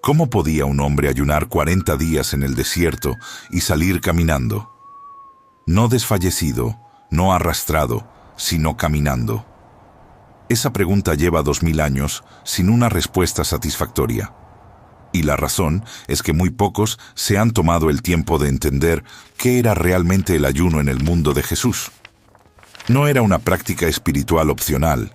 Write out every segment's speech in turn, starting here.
¿Cómo podía un hombre ayunar 40 días en el desierto y salir caminando? No desfallecido, no arrastrado, sino caminando. Esa pregunta lleva 2000 años sin una respuesta satisfactoria. Y la razón es que muy pocos se han tomado el tiempo de entender qué era realmente el ayuno en el mundo de Jesús. No era una práctica espiritual opcional,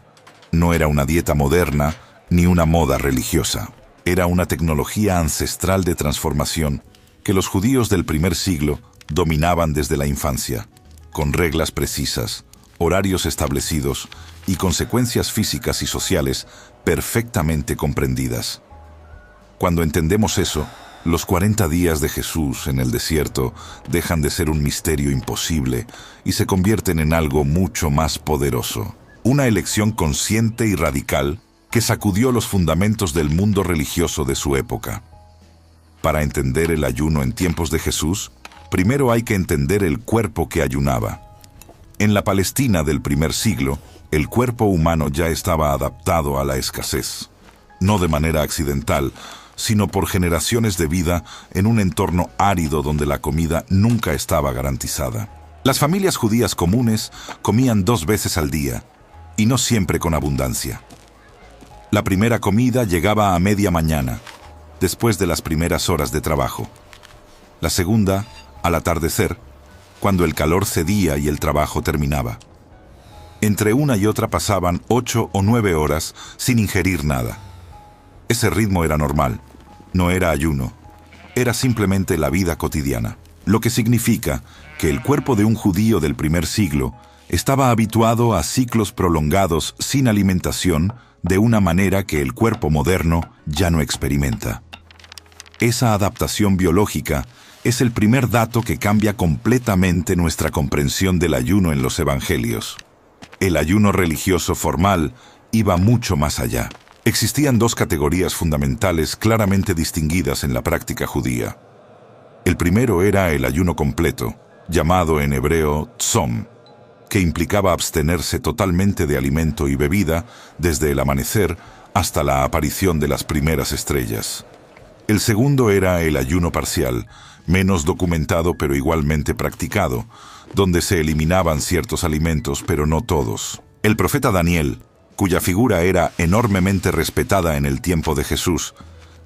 no era una dieta moderna ni una moda religiosa. Era una tecnología ancestral de transformación que los judíos del primer siglo dominaban desde la infancia, con reglas precisas, horarios establecidos y consecuencias físicas y sociales perfectamente comprendidas. Cuando entendemos eso, los 40 días de Jesús en el desierto dejan de ser un misterio imposible y se convierten en algo mucho más poderoso. Una elección consciente y radical que sacudió los fundamentos del mundo religioso de su época. Para entender el ayuno en tiempos de Jesús, primero hay que entender el cuerpo que ayunaba. En la Palestina del primer siglo, el cuerpo humano ya estaba adaptado a la escasez. No de manera accidental, sino por generaciones de vida en un entorno árido donde la comida nunca estaba garantizada. Las familias judías comunes comían 2 veces al día, y no siempre con abundancia. La primera comida llegaba a media mañana, después de las primeras horas de trabajo. La segunda, al atardecer, cuando el calor cedía y el trabajo terminaba. Entre una y otra pasaban 8 o 9 horas sin ingerir nada. Ese ritmo era normal, no era ayuno, era simplemente la vida cotidiana, lo que significa que el cuerpo de un judío del primer siglo estaba habituado a ciclos prolongados sin alimentación de una manera que el cuerpo moderno ya no experimenta. Esa adaptación biológica es el primer dato que cambia completamente nuestra comprensión del ayuno en los evangelios. El ayuno religioso formal iba mucho más allá. Existían 2 categorías fundamentales claramente distinguidas en la práctica judía. El primero era el ayuno completo, llamado en hebreo tzom, que implicaba abstenerse totalmente de alimento y bebida desde el amanecer hasta la aparición de las primeras estrellas. El segundo era el ayuno parcial, menos documentado pero igualmente practicado, donde se eliminaban ciertos alimentos pero no todos. El profeta Daniel, cuya figura era enormemente respetada en el tiempo de Jesús,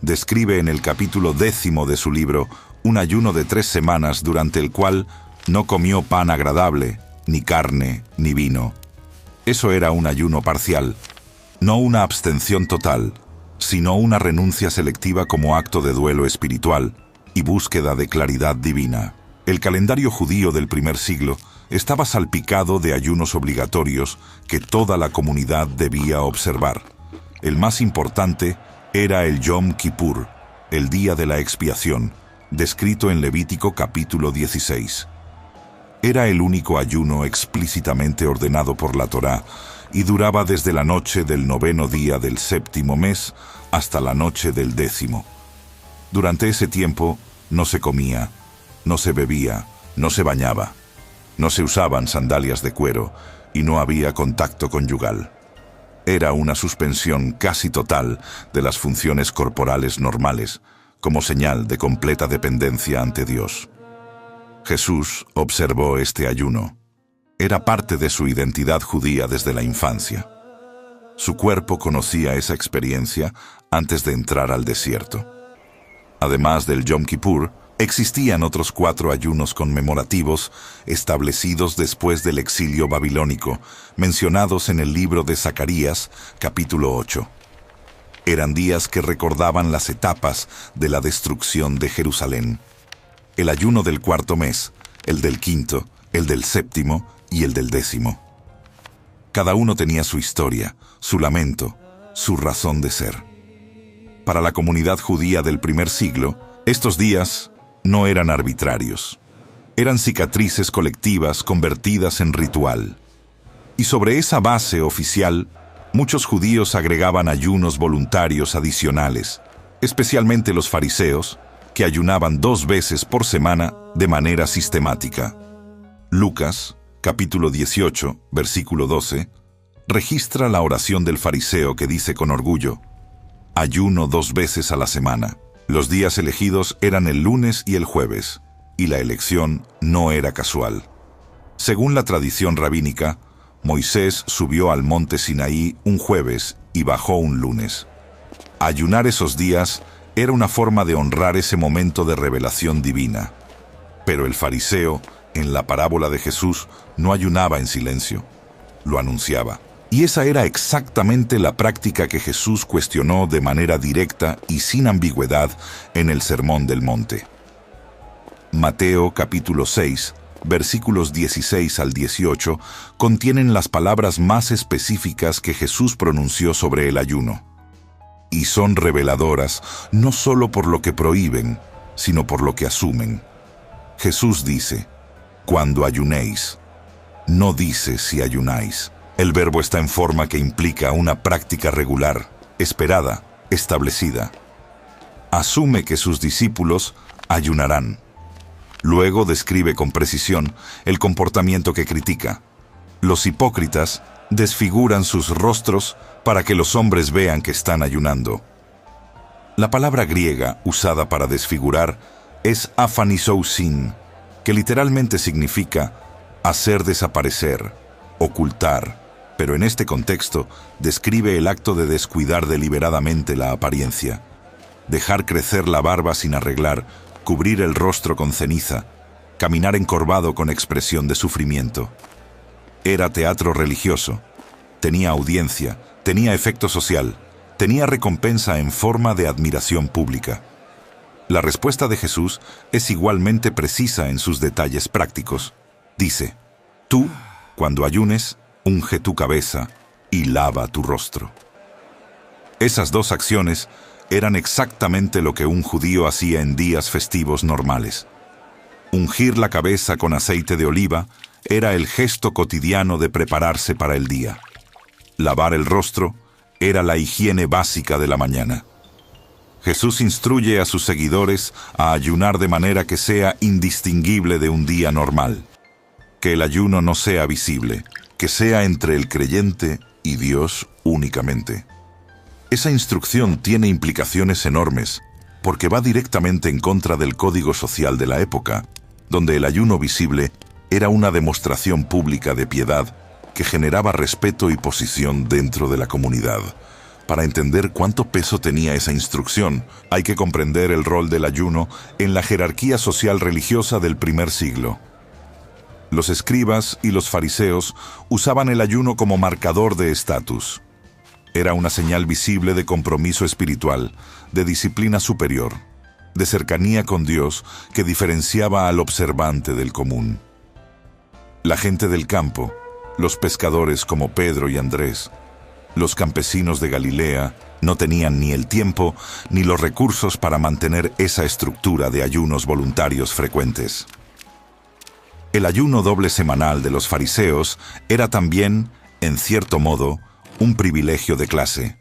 describe en el capítulo 10 de su libro un ayuno de 3 semanas durante el cual no comió pan agradable, ni carne, ni vino. Eso era un ayuno parcial, no una abstención total, sino una renuncia selectiva como acto de duelo espiritual y búsqueda de claridad divina. El calendario judío del primer siglo estaba salpicado de ayunos obligatorios que toda la comunidad debía observar. El más importante era el Yom Kippur, el día de la expiación, descrito en Levítico capítulo 16. Era el único ayuno explícitamente ordenado por la Torá y duraba desde la noche del 9º día del 7º mes hasta la noche del 10º. Durante ese tiempo no se comía, no se bebía, no se bañaba, no se usaban sandalias de cuero y no había contacto conyugal. Era una suspensión casi total de las funciones corporales normales, como señal de completa dependencia ante Dios. Jesús observó este ayuno. Era parte de su identidad judía desde la infancia. Su cuerpo conocía esa experiencia antes de entrar al desierto. Además del Yom Kippur, existían otros 4 ayunos conmemorativos establecidos después del exilio babilónico, mencionados en el libro de Zacarías, capítulo 8. Eran días que recordaban las etapas de la destrucción de Jerusalén. El ayuno del 4º mes, el del 5º, el del 7º y el del 10º. Cada uno tenía su historia, su lamento, su razón de ser. Para la comunidad judía del primer siglo, estos días no eran arbitrarios. Eran cicatrices colectivas convertidas en ritual. Y sobre esa base oficial, muchos judíos agregaban ayunos voluntarios adicionales, especialmente los fariseos, que ayunaban 2 veces por semana de manera sistemática. Lucas, capítulo 18, versículo 12, registra la oración del fariseo que dice con orgullo: ayuno 2 veces a la semana. Los días elegidos eran el lunes y el jueves, y la elección no era casual. Según la tradición rabínica, Moisés subió al monte Sinaí un jueves y bajó un lunes. Ayunar esos días era una forma de honrar ese momento de revelación divina. Pero el fariseo, en la parábola de Jesús, no ayunaba en silencio, lo anunciaba. Y esa era exactamente la práctica que Jesús cuestionó de manera directa y sin ambigüedad en el Sermón del Monte. Mateo capítulo 6, versículos 16 al 18, contienen las palabras más específicas que Jesús pronunció sobre el ayuno. Y son reveladoras no solo por lo que prohíben, sino por lo que asumen. Jesús dice, cuando ayunéis. No dice si ayunáis. El verbo está en forma que implica una práctica regular, esperada, establecida. Asume que sus discípulos ayunarán. Luego describe con precisión el comportamiento que critica. Los hipócritas desfiguran sus rostros para que los hombres vean que están ayunando. La palabra griega usada para desfigurar es afanisousin, que literalmente significa hacer desaparecer, ocultar, pero en este contexto describe el acto de descuidar deliberadamente la apariencia, dejar crecer la barba sin arreglar, cubrir el rostro con ceniza, caminar encorvado con expresión de sufrimiento. Era teatro religioso, tenía audiencia, tenía efecto social, tenía recompensa en forma de admiración pública. La respuesta de Jesús es igualmente precisa en sus detalles prácticos. Dice, tú, cuando ayunes, unge tu cabeza y lava tu rostro. Esas dos acciones eran exactamente lo que un judío hacía en días festivos normales. Ungir la cabeza con aceite de oliva era el gesto cotidiano de prepararse para el día. Lavar el rostro era la higiene básica de la mañana. Jesús instruye a sus seguidores a ayunar de manera que sea indistinguible de un día normal. Que el ayuno no sea visible, que sea entre el creyente y Dios únicamente. Esa instrucción tiene implicaciones enormes, porque va directamente en contra del código social de la época, donde el ayuno visible era una demostración pública de piedad que generaba respeto y posición dentro de la comunidad. Para entender cuánto peso tenía esa instrucción, hay que comprender el rol del ayuno en la jerarquía social religiosa del primer siglo. Los escribas y los fariseos usaban el ayuno como marcador de estatus. Era una señal visible de compromiso espiritual, de disciplina superior, de cercanía con Dios que diferenciaba al observante del común. La gente del campo, los pescadores como Pedro y Andrés, los campesinos de Galilea, no tenían ni el tiempo ni los recursos para mantener esa estructura de ayunos voluntarios frecuentes. El ayuno doble semanal de los fariseos era también, en cierto modo, un privilegio de clase.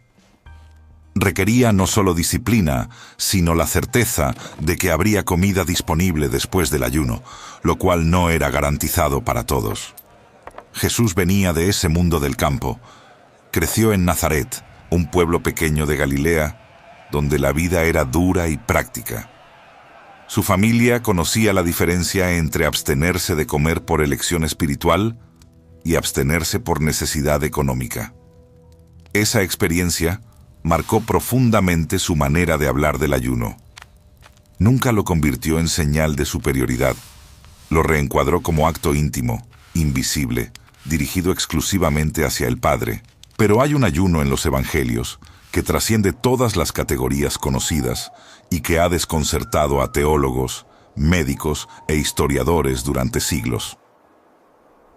Requería no solo disciplina, sino la certeza de que habría comida disponible después del ayuno, lo cual no era garantizado para todos. Jesús venía de ese mundo del campo. Creció en Nazaret, un pueblo pequeño de Galilea, donde la vida era dura y práctica. Su familia conocía la diferencia entre abstenerse de comer por elección espiritual y abstenerse por necesidad económica. Esa experiencia marcó profundamente su manera de hablar del ayuno. Nunca lo convirtió en señal de superioridad. Lo reencuadró como acto íntimo, invisible, dirigido exclusivamente hacia el Padre. Pero hay un ayuno en los evangelios que trasciende todas las categorías conocidas y que ha desconcertado a teólogos, médicos e historiadores durante siglos.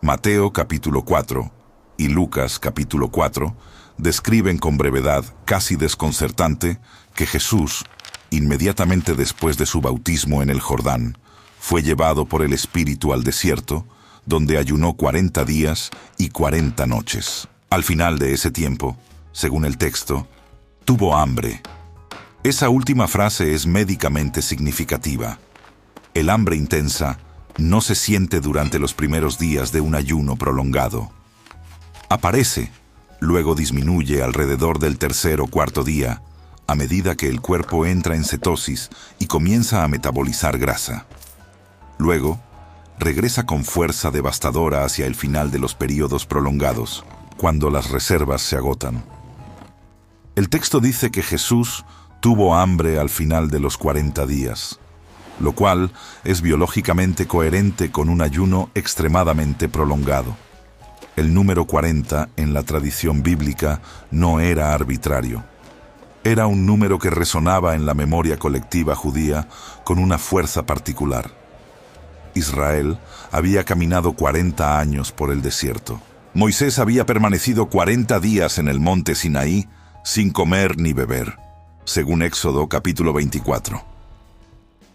Mateo capítulo 4 y Lucas capítulo 4 describen con brevedad casi desconcertante que Jesús, inmediatamente después de su bautismo en el Jordán, fue llevado por el Espíritu al desierto, donde ayunó 40 días y 40 noches. Al final de ese tiempo, según el texto, tuvo hambre. Esa última frase es médicamente significativa. El hambre intensa no se siente durante los primeros días de un ayuno prolongado. Aparece, luego disminuye alrededor del tercer o cuarto día, a medida que el cuerpo entra en cetosis y comienza a metabolizar grasa. Luego, regresa con fuerza devastadora hacia el final de los períodos prolongados, cuando las reservas se agotan. El texto dice que Jesús tuvo hambre al final de los 40 días, lo cual es biológicamente coherente con un ayuno extremadamente prolongado. El número 40 en la tradición bíblica no era arbitrario. Era un número que resonaba en la memoria colectiva judía con una fuerza particular. Israel había caminado 40 años por el desierto. Moisés había permanecido 40 días en el monte Sinaí sin comer ni beber, según Éxodo capítulo 24.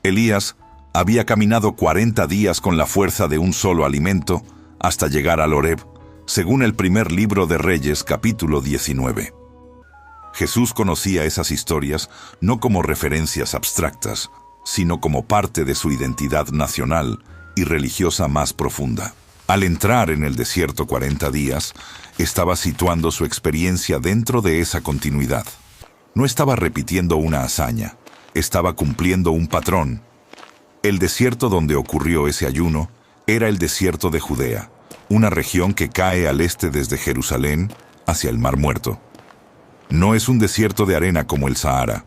Elías había caminado 40 días con la fuerza de un solo alimento hasta llegar al Horeb, según el primer libro de Reyes capítulo 19. Jesús conocía esas historias no como referencias abstractas, sino como parte de su identidad nacional y religiosa más profunda. Al entrar en el desierto 40 días, estaba situando su experiencia dentro de esa continuidad. No estaba repitiendo una hazaña, estaba cumpliendo un patrón. El desierto donde ocurrió ese ayuno era el desierto de Judea, una región que cae al este desde Jerusalén hacia el Mar Muerto. No es un desierto de arena como el Sahara,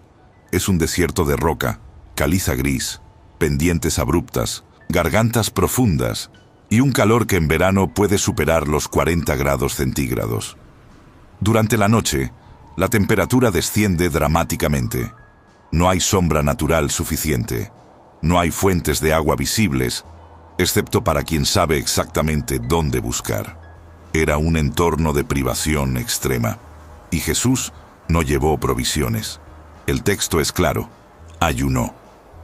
es un desierto de roca, caliza gris, pendientes abruptas, gargantas profundas y un calor que en verano puede superar los 40 grados centígrados. Durante la noche, la temperatura desciende dramáticamente. No hay sombra natural suficiente. No hay fuentes de agua visibles, excepto para quien sabe exactamente dónde buscar. Era un entorno de privación extrema. Y Jesús no llevó provisiones. El texto es claro: ayunó.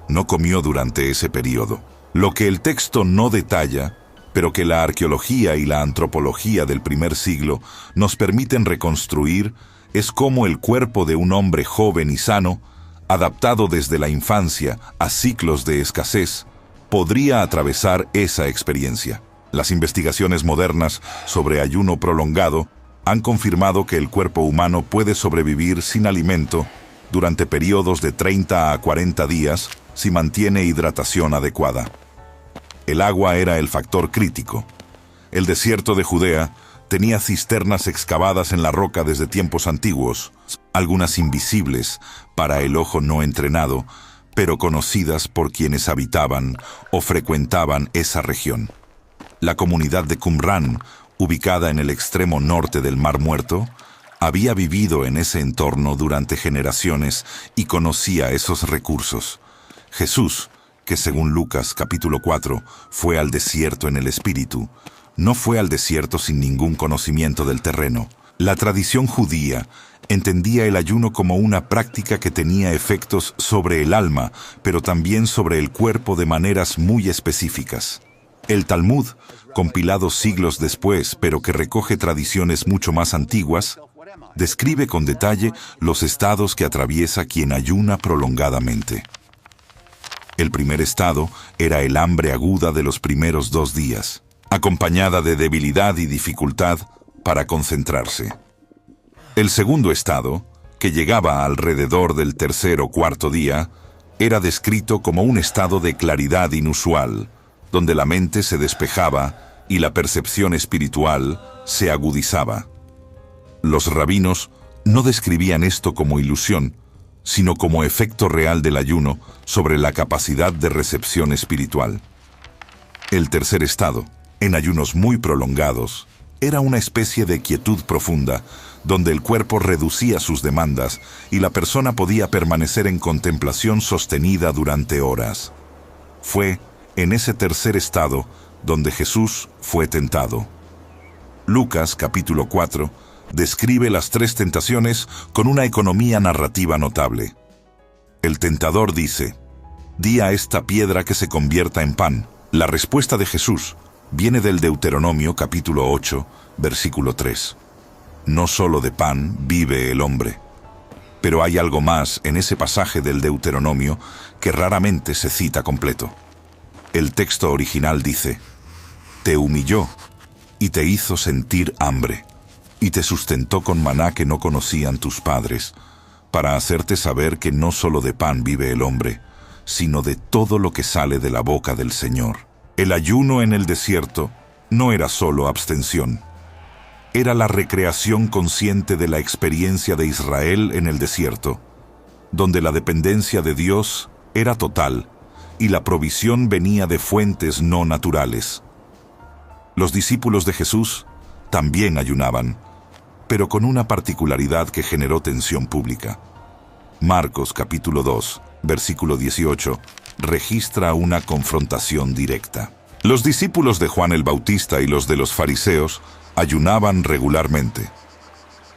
No comió durante ese periodo. Lo que el texto no detalla, pero que la arqueología y la antropología del primer siglo nos permiten reconstruir, es cómo el cuerpo de un hombre joven y sano, adaptado desde la infancia a ciclos de escasez, podría atravesar esa experiencia. Las investigaciones modernas sobre ayuno prolongado han confirmado que el cuerpo humano puede sobrevivir sin alimento durante periodos de 30 a 40 días si mantiene hidratación adecuada. El agua era el factor crítico. El desierto de Judea tenía cisternas excavadas en la roca desde tiempos antiguos, algunas invisibles para el ojo no entrenado, pero conocidas por quienes habitaban o frecuentaban esa región. La comunidad de Qumrán, ubicada en el extremo norte del Mar Muerto, había vivido en ese entorno durante generaciones y conocía esos recursos. Jesús, que según Lucas capítulo 4 fue al desierto en el espíritu, no fue al desierto sin ningún conocimiento del terreno. La tradición judía entendía el ayuno como una práctica que tenía efectos sobre el alma, pero también sobre el cuerpo de maneras muy específicas. El Talmud, compilado siglos después, pero que recoge tradiciones mucho más antiguas, describe con detalle los estados que atraviesa quien ayuna prolongadamente. El primer estado era el hambre aguda de los primeros 2 días, acompañada de debilidad y dificultad para concentrarse. El segundo estado, que llegaba alrededor del tercer o cuarto día, era descrito como un estado de claridad inusual, donde la mente se despejaba y la percepción espiritual se agudizaba. Los rabinos no describían esto como ilusión, sino como efecto real del ayuno sobre la capacidad de recepción espiritual. El tercer estado, en ayunos muy prolongados, era una especie de quietud profunda, donde el cuerpo reducía sus demandas y la persona podía permanecer en contemplación sostenida durante horas. Fue en ese tercer estado donde Jesús fue tentado. Lucas capítulo 4 describe las 3 tentaciones con una economía narrativa notable. El tentador dice: «Di a esta piedra que se convierta en pan». La respuesta de Jesús viene del Deuteronomio capítulo 8, versículo 3. No solo de pan vive el hombre. Pero hay algo más en ese pasaje del Deuteronomio que raramente se cita completo. El texto original dice: «Te humilló y te hizo sentir hambre, y te sustentó con maná que no conocían tus padres, para hacerte saber que no solo de pan vive el hombre, sino de todo lo que sale de la boca del Señor. El ayuno en el desierto no era solo abstención. Era la recreación consciente de la experiencia de Israel en el desierto, donde la dependencia de Dios era total y la provisión venía de fuentes no naturales. Los discípulos de Jesús también ayunaban, pero con una particularidad que generó tensión pública. Marcos capítulo 2, versículo 18, registra una confrontación directa. Los discípulos de Juan el Bautista y los de los fariseos ayunaban regularmente.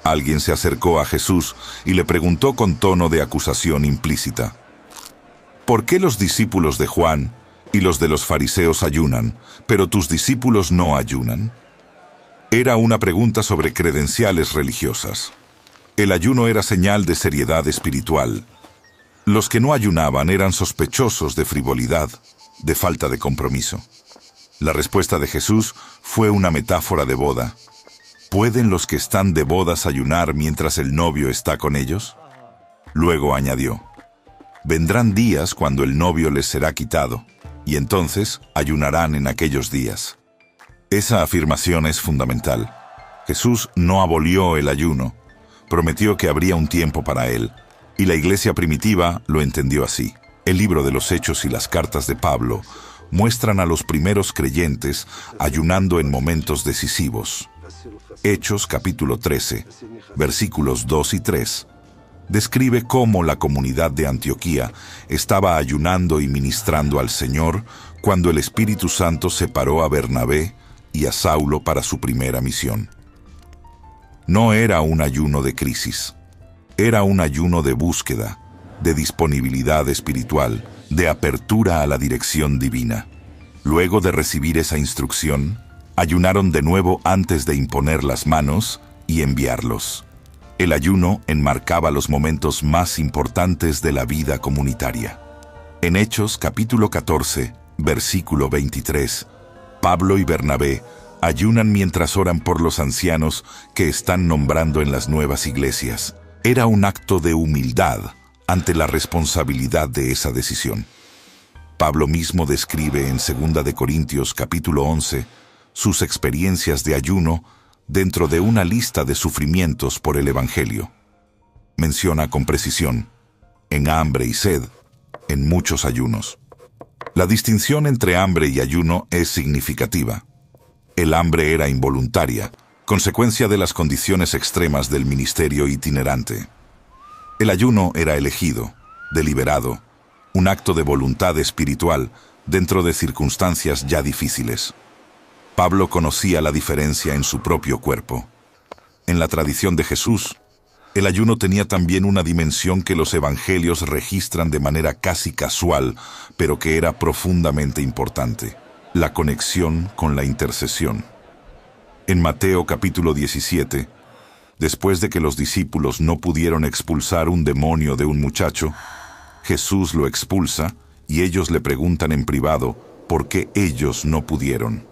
Alguien se acercó a Jesús y le preguntó con tono de acusación implícita: ¿por qué los discípulos de Juan y los de los fariseos ayunan, pero tus discípulos no ayunan? Era una pregunta sobre credenciales religiosas. El ayuno era señal de seriedad espiritual. Los que no ayunaban eran sospechosos de frivolidad, de falta de compromiso. La respuesta de Jesús fue una metáfora de boda. ¿Pueden los que están de bodas ayunar mientras el novio está con ellos? Luego añadió: vendrán días cuando el novio les será quitado, y entonces ayunarán en aquellos días. Esa afirmación es fundamental. Jesús no abolió el ayuno, prometió que habría un tiempo para él, y la iglesia primitiva lo entendió así. El libro de los Hechos y las cartas de Pablo muestran a los primeros creyentes ayunando en momentos decisivos. Hechos capítulo 13, versículos 2 y 3, describe cómo la comunidad de Antioquía estaba ayunando y ministrando al Señor cuando el Espíritu Santo separó a Bernabé y a Saulo para su primera misión. No era un ayuno de crisis, era un ayuno de búsqueda, de disponibilidad espiritual, de apertura a la dirección divina. Luego de recibir esa instrucción, ayunaron de nuevo antes de imponer las manos y enviarlos. El ayuno enmarcaba los momentos más importantes de la vida comunitaria. En Hechos capítulo 14, versículo 23, Pablo y Bernabé ayunan mientras oran por los ancianos que están nombrando en las nuevas iglesias. Era un acto de humildad ante la responsabilidad de esa decisión. Pablo mismo describe en 2 de Corintios capítulo 11 sus experiencias de ayuno dentro de una lista de sufrimientos por el Evangelio. Menciona con precisión: en hambre y sed, en muchos ayunos. La distinción entre hambre y ayuno es significativa. El hambre era involuntaria, consecuencia de las condiciones extremas del ministerio itinerante. El ayuno era elegido, deliberado, un acto de voluntad espiritual dentro de circunstancias ya difíciles. Pablo conocía la diferencia en su propio cuerpo. En la tradición de Jesús, el ayuno tenía también una dimensión que los evangelios registran de manera casi casual, pero que era profundamente importante: la conexión con la intercesión. En Mateo capítulo 17, después de que los discípulos no pudieron expulsar un demonio de un muchacho, Jesús lo expulsa y ellos le preguntan en privado por qué ellos no pudieron.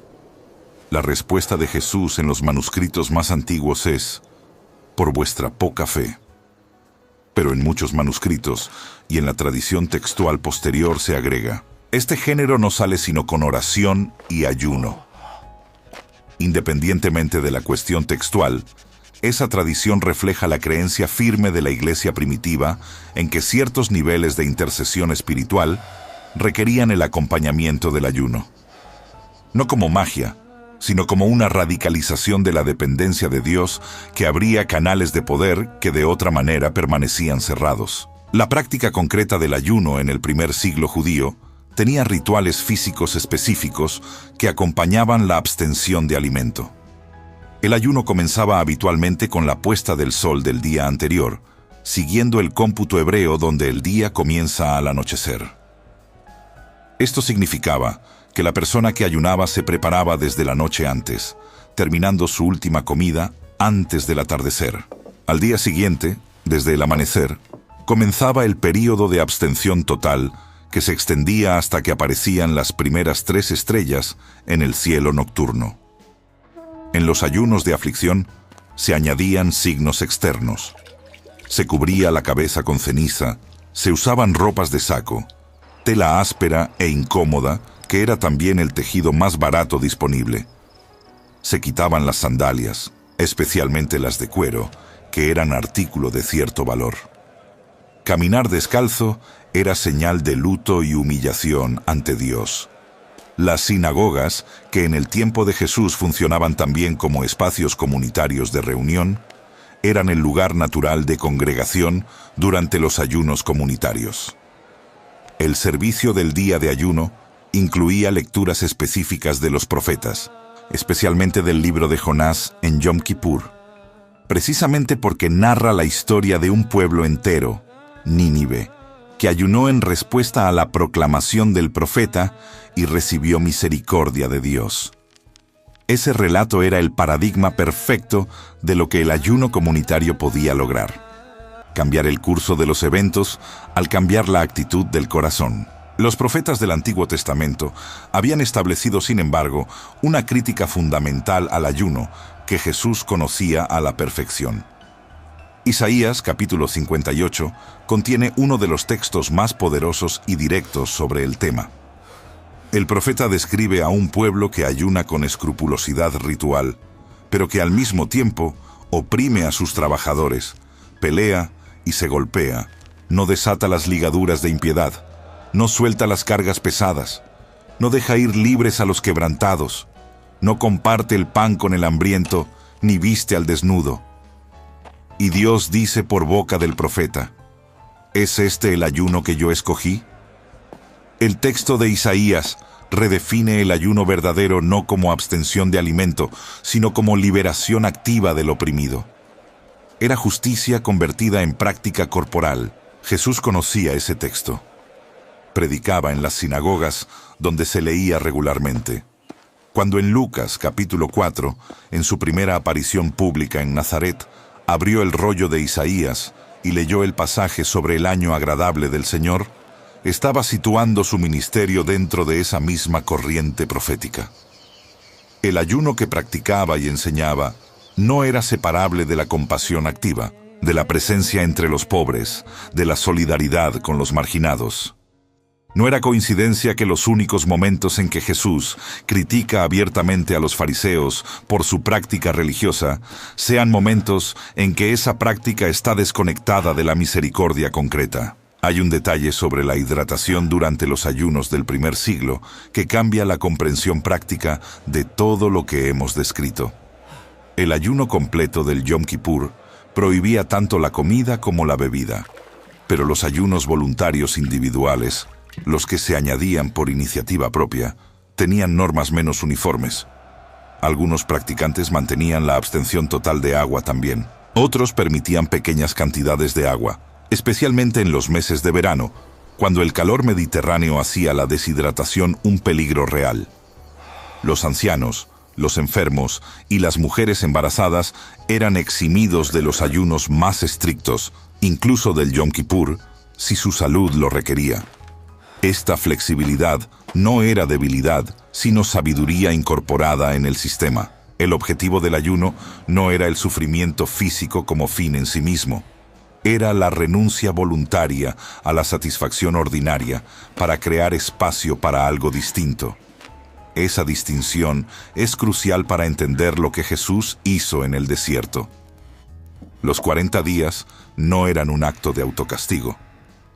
La respuesta de Jesús en los manuscritos más antiguos es: por vuestra poca fe. Pero en muchos manuscritos y en la tradición textual posterior se agrega: este género no sale sino con oración y ayuno. Independientemente de la cuestión textual, esa tradición refleja la creencia firme de la iglesia primitiva en que ciertos niveles de intercesión espiritual requerían el acompañamiento del ayuno. No como magia, sino como una radicalización de la dependencia de Dios que abría canales de poder que de otra manera permanecían cerrados. La práctica concreta del ayuno en el primer siglo judío tenía rituales físicos específicos que acompañaban la abstención de alimento. El ayuno comenzaba habitualmente con la puesta del sol del día anterior, siguiendo el cómputo hebreo donde el día comienza al anochecer. Esto significaba que la persona que ayunaba se preparaba desde la noche antes, terminando su última comida antes del atardecer. Al día siguiente, desde el amanecer, comenzaba el período de abstención total que se extendía hasta que aparecían las primeras 3 estrellas en el cielo nocturno. En los ayunos de aflicción se añadían signos externos. Se cubría la cabeza con ceniza, se usaban ropas de saco, tela áspera e incómoda, que era también el tejido más barato disponible. Se quitaban las sandalias, especialmente las de cuero, que eran artículo de cierto valor. Caminar descalzo era señal de luto y humillación ante Dios. Las sinagogas, que en el tiempo de Jesús funcionaban también como espacios comunitarios de reunión, eran el lugar natural de congregación durante los ayunos comunitarios. El servicio del día de ayuno incluía lecturas específicas de los profetas, especialmente del libro de Jonás en Yom Kippur, precisamente porque narra la historia de un pueblo entero, Nínive, que ayunó en respuesta a la proclamación del profeta y recibió misericordia de Dios. Ese relato era el paradigma perfecto de lo que el ayuno comunitario podía lograr: cambiar el curso de los eventos al cambiar la actitud del corazón. Los profetas del Antiguo Testamento habían establecido, sin embargo, una crítica fundamental al ayuno que Jesús conocía a la perfección. Isaías, capítulo 58, contiene uno de los textos más poderosos y directos sobre el tema. El profeta describe a un pueblo que ayuna con escrupulosidad ritual, pero que al mismo tiempo oprime a sus trabajadores, pelea y se golpea, no desata las ligaduras de impiedad, no suelta las cargas pesadas, no deja ir libres a los quebrantados, no comparte el pan con el hambriento, ni viste al desnudo. Y Dios dice por boca del profeta: ¿es este el ayuno que yo escogí? El texto de Isaías redefine el ayuno verdadero no como abstención de alimento, sino como liberación activa del oprimido. Era justicia convertida en práctica corporal. Jesús conocía ese texto. Predicaba en las sinagogas donde se leía regularmente. Cuando en Lucas, capítulo 4, en su primera aparición pública en Nazaret, abrió el rollo de Isaías y leyó el pasaje sobre el año agradable del Señor, estaba situando su ministerio dentro de esa misma corriente profética. El ayuno que practicaba y enseñaba no era separable de la compasión activa, de la presencia entre los pobres, de la solidaridad con los marginados. No era coincidencia que los únicos momentos en que Jesús critica abiertamente a los fariseos por su práctica religiosa sean momentos en que esa práctica está desconectada de la misericordia concreta. Hay un detalle sobre la hidratación durante los ayunos del primer siglo que cambia la comprensión práctica de todo lo que hemos descrito. El ayuno completo del Yom Kippur prohibía tanto la comida como la bebida, pero los ayunos voluntarios individuales, los que se añadían por iniciativa propia, tenían normas menos uniformes. Algunos practicantes mantenían la abstención total de agua también. Otros permitían pequeñas cantidades de agua, especialmente en los meses de verano, cuando el calor mediterráneo hacía la deshidratación un peligro real. Los ancianos, los enfermos y las mujeres embarazadas eran eximidos de los ayunos más estrictos, incluso del Yom Kippur, si su salud lo requería. Esta flexibilidad no era debilidad, sino sabiduría incorporada en el sistema. El objetivo del ayuno no era el sufrimiento físico como fin en sí mismo. Era la renuncia voluntaria a la satisfacción ordinaria para crear espacio para algo distinto. Esa distinción es crucial para entender lo que Jesús hizo en el desierto. Los 40 días no eran un acto de autocastigo.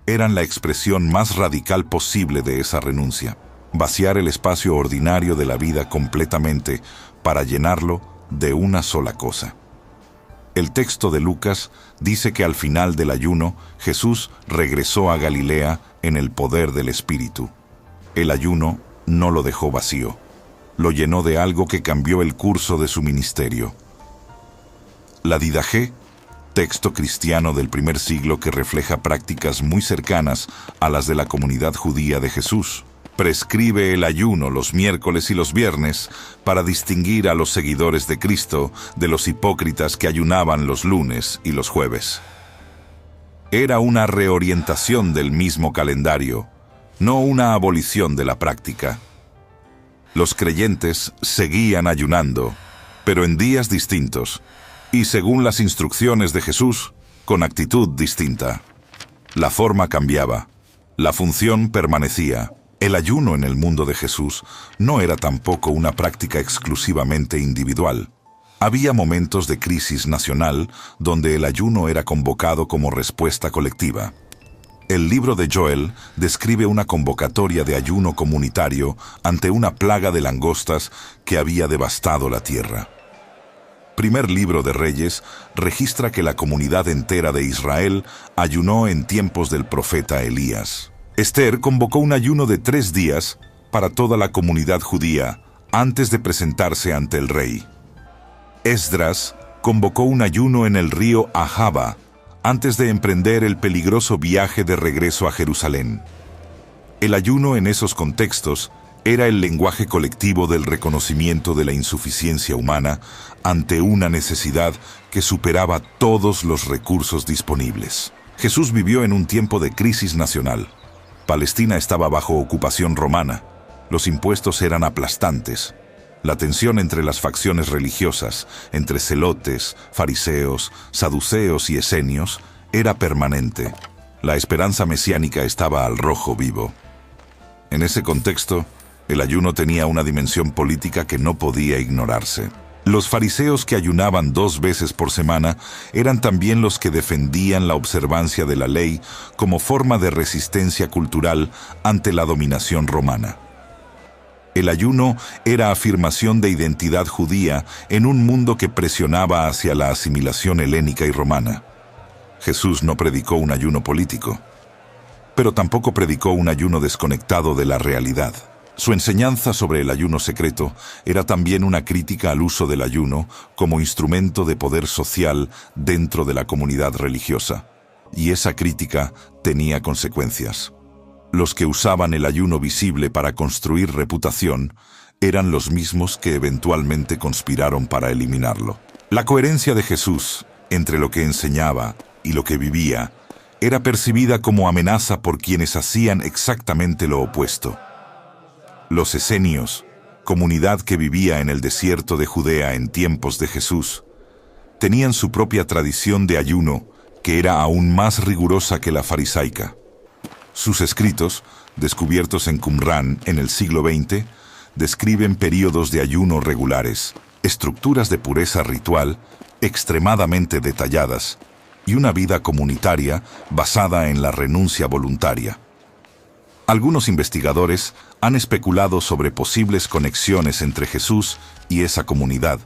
Eran la expresión más radical posible de esa renuncia. Vaciar el espacio ordinario de la vida completamente para llenarlo de una sola cosa. El texto de Lucas dice que al final del ayuno, Jesús regresó a Galilea en el poder del Espíritu. El ayuno no lo dejó vacío. Lo llenó de algo que cambió el curso de su ministerio. La Didaché, texto cristiano del primer siglo que refleja prácticas muy cercanas a las de la comunidad judía de Jesús, prescribe el ayuno los miércoles y los viernes para distinguir a los seguidores de Cristo de los hipócritas que ayunaban los lunes y los jueves. Era una reorientación del mismo calendario, no una abolición de la práctica. Los creyentes seguían ayunando, pero en días distintos, y según las instrucciones de Jesús, con actitud distinta. La forma cambiaba, la función permanecía. El ayuno en el mundo de Jesús no era tampoco una práctica exclusivamente individual. Había momentos de crisis nacional donde el ayuno era convocado como respuesta colectiva. El libro de Joel describe una convocatoria de ayuno comunitario ante una plaga de langostas que había devastado la tierra. Primer libro de Reyes registra que la comunidad entera de Israel ayunó en tiempos del profeta Elías. Esther convocó un ayuno de 3 días para toda la comunidad judía antes de presentarse ante el rey. Esdras convocó un ayuno en el río Ahava antes de emprender el peligroso viaje de regreso a Jerusalén. El ayuno en esos contextos era el lenguaje colectivo del reconocimiento de la insuficiencia humana ante una necesidad que superaba todos los recursos disponibles. Jesús vivió en un tiempo de crisis nacional. Palestina estaba bajo ocupación romana. Los impuestos eran aplastantes. La tensión entre las facciones religiosas, entre celotes, fariseos, saduceos y esenios, era permanente. La esperanza mesiánica estaba al rojo vivo. En ese contexto, el ayuno tenía una dimensión política que no podía ignorarse. Los fariseos que ayunaban 2 veces por semana eran también los que defendían la observancia de la ley como forma de resistencia cultural ante la dominación romana. El ayuno era afirmación de identidad judía en un mundo que presionaba hacia la asimilación helénica y romana. Jesús no predicó un ayuno político, pero tampoco predicó un ayuno desconectado de la realidad. Su enseñanza sobre el ayuno secreto era también una crítica al uso del ayuno como instrumento de poder social dentro de la comunidad religiosa. Y esa crítica tenía consecuencias. Los que usaban el ayuno visible para construir reputación eran los mismos que eventualmente conspiraron para eliminarlo. La coherencia de Jesús entre lo que enseñaba y lo que vivía era percibida como amenaza por quienes hacían exactamente lo opuesto. Los esenios, comunidad que vivía en el desierto de Judea en tiempos de Jesús, tenían su propia tradición de ayuno que era aún más rigurosa que la farisaica. Sus escritos, descubiertos en Qumrán en el siglo XX, describen períodos de ayuno regulares, estructuras de pureza ritual extremadamente detalladas y una vida comunitaria basada en la renuncia voluntaria. Algunos investigadores han especulado sobre posibles conexiones entre Jesús y esa comunidad,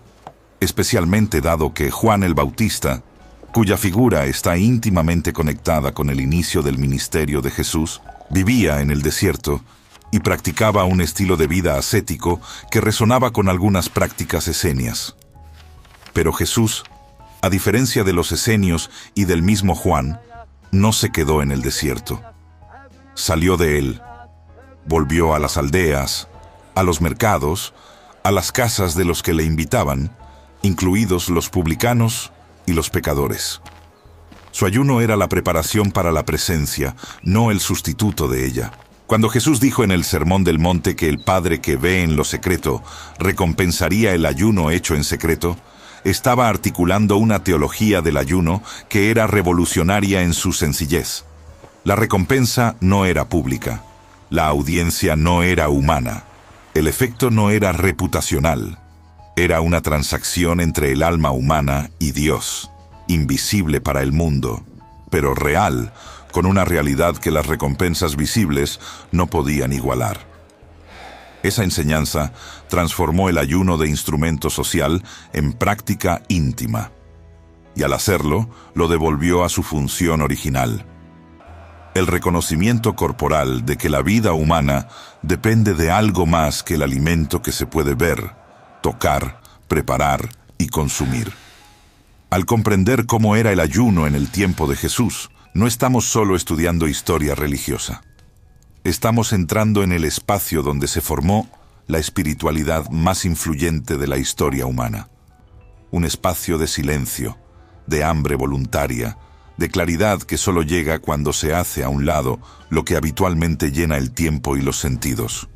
especialmente dado que Juan el Bautista, cuya figura está íntimamente conectada con el inicio del ministerio de Jesús, vivía en el desierto y practicaba un estilo de vida ascético que resonaba con algunas prácticas esenias. Pero Jesús, a diferencia de los esenios y del mismo Juan, no se quedó en el desierto. Salió de él, volvió a las aldeas, a los mercados, a las casas de los que le invitaban, incluidos los publicanos y los pecadores. Su ayuno era la preparación para la presencia, no el sustituto de ella. Cuando Jesús dijo en el Sermón del Monte que el Padre que ve en lo secreto recompensaría el ayuno hecho en secreto, estaba articulando una teología del ayuno que era revolucionaria en su sencillez. La recompensa no era pública, la audiencia no era humana, el efecto no era reputacional. Era una transacción entre el alma humana y Dios, invisible para el mundo, pero real, con una realidad que las recompensas visibles no podían igualar. Esa enseñanza transformó el ayuno de instrumento social en práctica íntima, y al hacerlo, lo devolvió a su función original. El reconocimiento corporal de que la vida humana depende de algo más que el alimento que se puede ver, tocar, preparar y consumir. Al comprender cómo era el ayuno en el tiempo de Jesús, no estamos solo estudiando historia religiosa. Estamos entrando en el espacio donde se formó la espiritualidad más influyente de la historia humana. Un espacio de silencio, de hambre voluntaria, de claridad que solo llega cuando se hace a un lado lo que habitualmente llena el tiempo y los sentidos.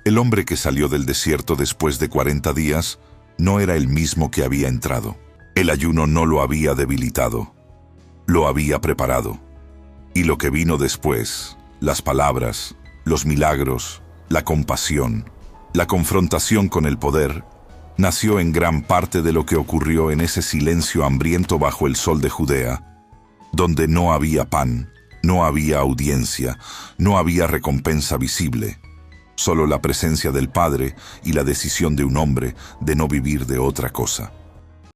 El hombre que salió del desierto después de 40 días no era el mismo que había entrado. El ayuno no lo había debilitado, lo había preparado. Y lo que vino después, las palabras, los milagros, la compasión, la confrontación con el poder, nació en gran parte de lo que ocurrió en ese silencio hambriento bajo el sol de Judea, donde no había pan, no había audiencia, no había recompensa visible, solo la presencia del Padre y la decisión de un hombre de no vivir de otra cosa.